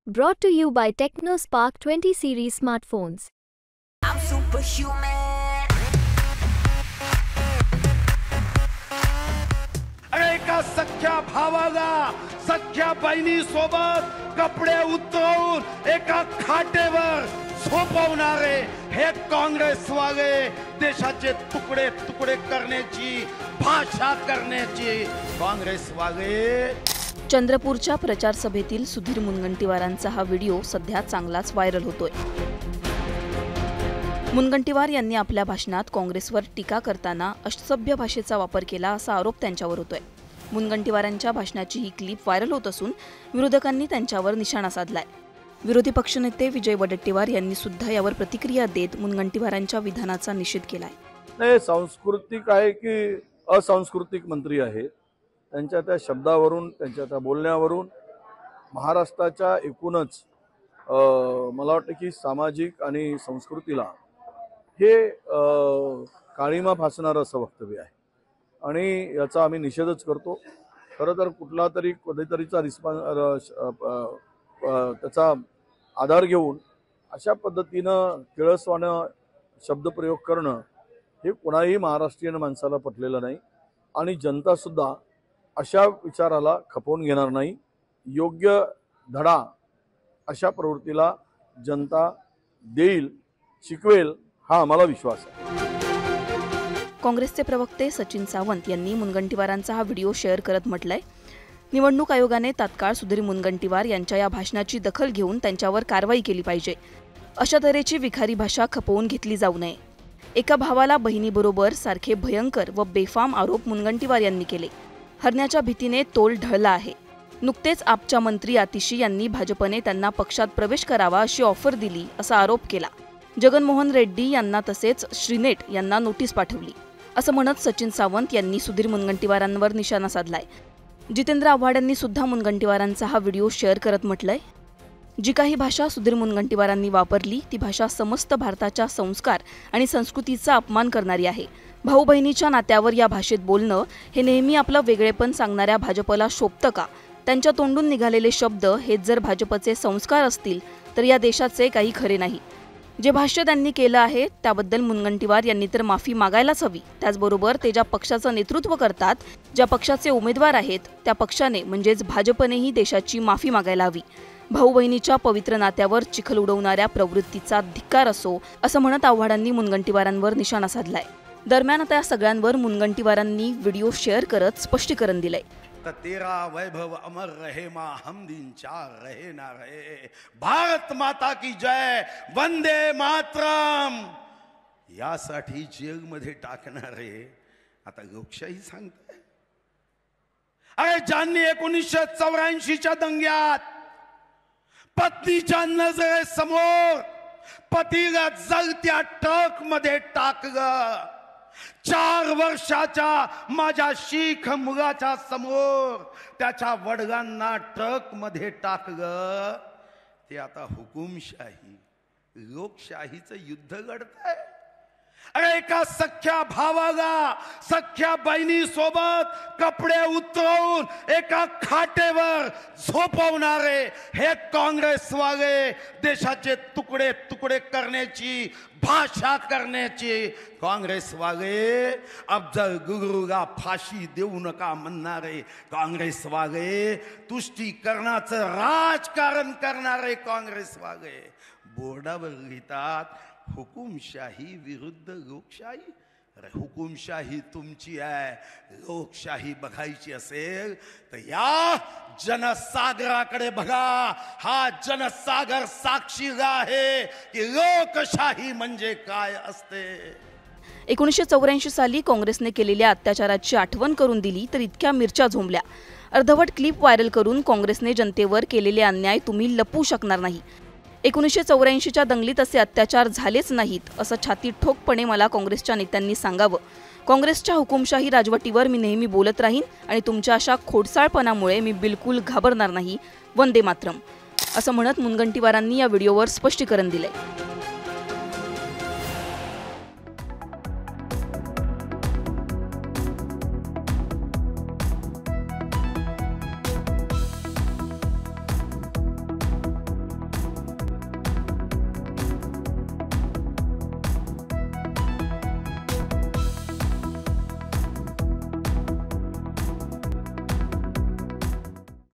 Brought to you by TechnoSpark 20 series smartphones. I'm superhuman. एका सख्या भावाला सख्या बहिणी सोबत कपडे उतरवून एका खाटेवर झोपवणारे हे काँग्रेसवाले देशाचे तुकडे तुकडे करण्याची भाषा करण्याची काँग्रेसवाले। चंद्रपूरच्या प्रचार सभेतील सुधीर मुनगंटीवारांचा हा व्हिडिओ सध्या चांगलाच व्हायरल होतोय। मुनगंटीवार यांनी आपल्या भाषणात काँग्रेसवर टीका करताना असभ्य भाषेचा वापर केला असा आरोप त्यांच्यावर होतोय। मुनगंटीवारांच्या भाषणाची ही क्लिप व्हायरल होत असून विरोधकांनी त्यांच्यावर निशाणा साधलाय। विरोधी पक्षनेते विजय वडेट्टीवार यांनी सुद्धा यावर प्रतिक्रिया देत मुनगंटीवारांच्या विधानाचा निषेध केलाय। नाही, सांस्कृतिक आहे की असांस्कृतिक मंत्री आहे, त्यांच्या त्या शब्दावरून त्यांच्या त्या बोलण्यावरून महाराष्ट्राच्या एकूणच मला वाटतं की सामाजिक आणि संस्कृतीला हे काळीमा फासणारं असं वक्तव्य आहे आणि याचा आम्ही निषेधच करतो। खरं तर कुठला तरी कधीतरीचा रिस्पॉन्स त्याचा आधार घेऊन अशा पद्धतीनं किळसवाणं शब्दप्रयोग करणं हे कोणाही महाराष्ट्रीयन माणसाला पटलेलं नाही आणि जनतासुद्धा अशा विचाराला खपवून घेणार नाही। योग्य धडा अशा प्रवृत्तीला जनता देईल, शिकवेल हा आम्हाला विश्वास आहे। काँग्रेसचे प्रवक्ते सचिन सावंत यांनी मुनगंटीवारांचा हा व्हिडिओ शेअर करत म्हटलंय, निवडणूक आयोगाने तात्काळ सुधीर मुनगंटीवार यांच्या या भाषणाची दखल घेऊन त्यांच्यावर कारवाई केली पाहिजे। अशा तऱ्हेची विखारी भाषा खपवून घेतली जाऊ नये। एका भावाला बहिणीबरोबर सारखे भयंकर व बेफाम आरोप मुनगंटीवार यांनी केले। हरण्याच्या भीतीने तोल ढळला आहे। नुकतेच आपच्या मंत्री आतिशी यांनी भाजपने त्यांना पक्षात प्रवेश करावा अशी ऑफर दिली असा आरोप केला। जगनमोहन रेड्डी यांना तसेच श्रीनेट यांना नोटीस पाठवली असं म्हणत सचिन सावंत यांनी सुधीर मुनगंटीवारांवर निशाणा साधलाय। जितेंद्र आव्हाड यांनी सुद्धा मुनगंटीवारांचा हा व्हिडिओ शेअर करत म्हटलंय, जी काही भाषा सुधीर मुनगंटीवारांनी वापरली ती भाषा समस्त भारताच्या संस्कार आणि संस्कृतीचा अपमान करणारी आहे। भाऊ बहिणीच्या नात्यावर या भाषेत बोलणं हे नेहमी आपलं वेगळेपण सांगणाऱ्या भाजपला शोभतं का? त्यांच्या तोंडून निघालेले शब्द हेच जर भाजपचे संस्कार असतील तर या देशाचे काही खरे नाही। जे भाष्य त्यांनी केलं आहे त्याबद्दल मुनगंटीवार यांनी तर माफी मागायलाच हवी। त्याचबरोबर ते ज्या पक्षाचं नेतृत्व करतात, ज्या पक्षाचे उमेदवार आहेत त्या पक्षाने म्हणजेच भाजपनेही देशाची माफी मागायला हवी। भाऊ बहिणीच्या पवित्र नात्यावर चिखल उडवणाऱ्या प्रवृत्तीचा धिक्कार असो असं म्हणत आव्हाडांनी मुनगंटीवारांवर निशाणा साधलाय। दरम्यान आता या सगळ्यांवर मुनगंटीवारांनी व्हिडिओ शेअर करत स्पष्टीकरण दिलंय। तेरा वैभव अमर रहे माँ हम दिन चार रहे ना रहे, भारत माता की जय, वंदे मातरम यासाठी जेलमध्ये टाकणारे आता लोकशाही सांगताय। अरे ज्यांनी 1984च्या दंग्यात पत्नीच्या नजरेसमोर पतीला जळत्या ट्रक मध्ये टाकलं, 4 वर्षाच्या माझ्या शीख मुलाच्या समोर त्याच्या वडिलांना ट्रक मध्ये टाकलं, ते आता हुकुमशाही लोकशाहीचं युद्ध लढताय। अरे एका सख्या भावाला सख्या बहिणी सोबत कपडे उतरवून एका खाटेवर झोपवणारे हे काँग्रेसवाले देशाचे तुकडे तुकडे करण्याची भाषा करण्याची काँग्रेसवाले, अफजल गुरुला फाशी देऊ नका म्हणणारे काँग्रेसवाले, तुष्टीकरणाचं राजकारण करणारे काँग्रेसवाले बोर्डावर लिहितात हुकुमशाही विरुद्ध लोकशाही। अरे हुकुमशाही तुमची आहे, लोकशाही बघायची असेल तर या जनसागराकडे बघा। हा जनसागर साक्षीला आहे की लोकशाही म्हणजे काय असते। 1984 साली काँग्रेसने केलेल्या अत्याचाराची आठवण करून दिली तर इतक्या मिरच्या झोंबल्या। अर्धवट क्लिप व्हायरल करून काँग्रेसने जनतेवर केलेले अन्याय तुम्ही लपवू शकणार नाही। 1984च्या दंगलीत असे अत्याचार झालेच नाहीत असं छाती ठोकपणे मला काँग्रेसच्या नेत्यांनी सांगावं। काँग्रेसच्या हुकुमशाही राजवटीवर मी नेहमी बोलत राहीन आणि तुमच्या अशा खोडसाळपणामुळे मी बिलकुल घाबरणार नाही। वंदे मातरम असं म्हणत मुनगंटीवारांनी या व्हिडिओवर स्पष्टीकरण दिलंय।